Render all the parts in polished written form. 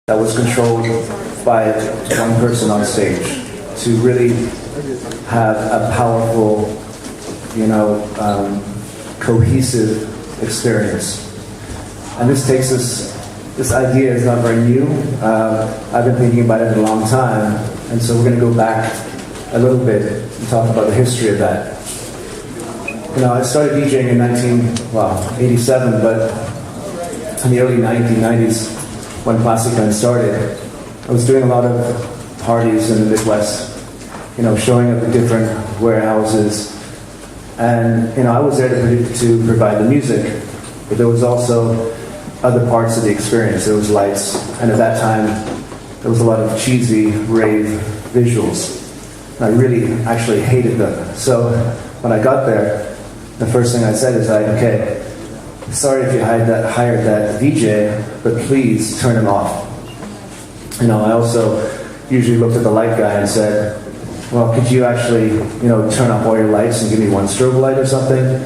that was controlled by one person on stage to really have a powerful, cohesive experience. And this takes us, this idea is not very new. I've been thinking about it a long time, and so we're going to go back a little bit and talk about the history of that. I started DJing in 87, but in the early 1990s, when Plastikman started, I was doing a lot of parties in the Midwest, showing up at different warehouses, and I was there to provide the music, but there was also other parts of the experience. There was lights, and at that time, there was a lot of cheesy rave visuals. And I really actually hated them. So when I got there, the first thing I said is okay, sorry if you hired that DJ, but please turn him off. I also usually looked at the light guy and said, well, could you actually, turn off all your lights and give me one strobe light or something?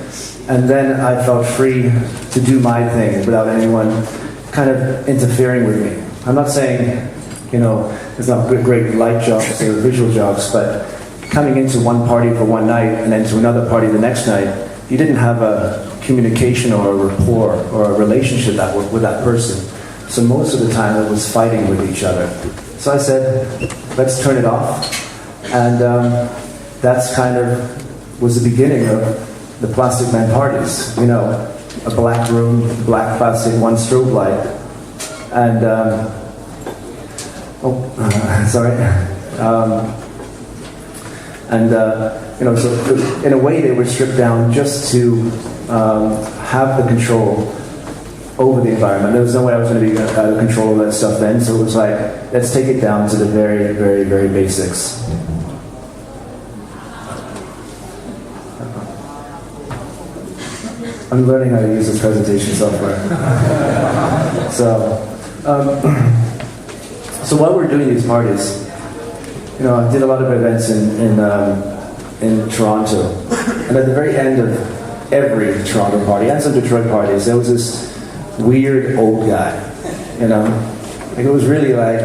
And then I felt free to do my thing without anyone kind of interfering with me. I'm not saying, there's not great light jobs or visual jobs, but coming into one party for one night and then to another party the next night, you didn't have a communication or a rapport or a relationship with that person. So most of the time it was fighting with each other. So I said, let's turn it off. And that's kind of was the beginning of the Plastikman parties. A black room, black plastic, one strobe light. And, so in a way they were stripped down just to have the control over the environment. There was no way I was going to be out of control of that stuff then, so it was like, let's take it down to the very, very, very basics. I'm learning how to use this presentation software. So while we're doing these parties, I did a lot of events in Toronto, and at the very end of every Toronto party and some Detroit parties, there was this weird old guy. It was really like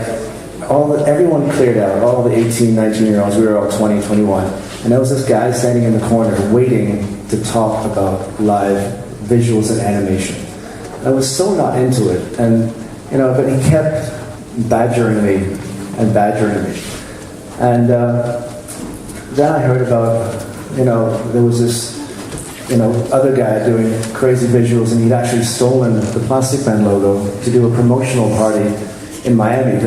everyone cleared out, all the 18, 19-year-olds. We were all 20, 21, and there was this guy standing in the corner waiting to talk about live visuals and animation. I was so not into it, and but he kept badgering me. And then I heard about, there was this, other guy doing crazy visuals, and he'd actually stolen the Plastikman logo to do a promotional party in Miami.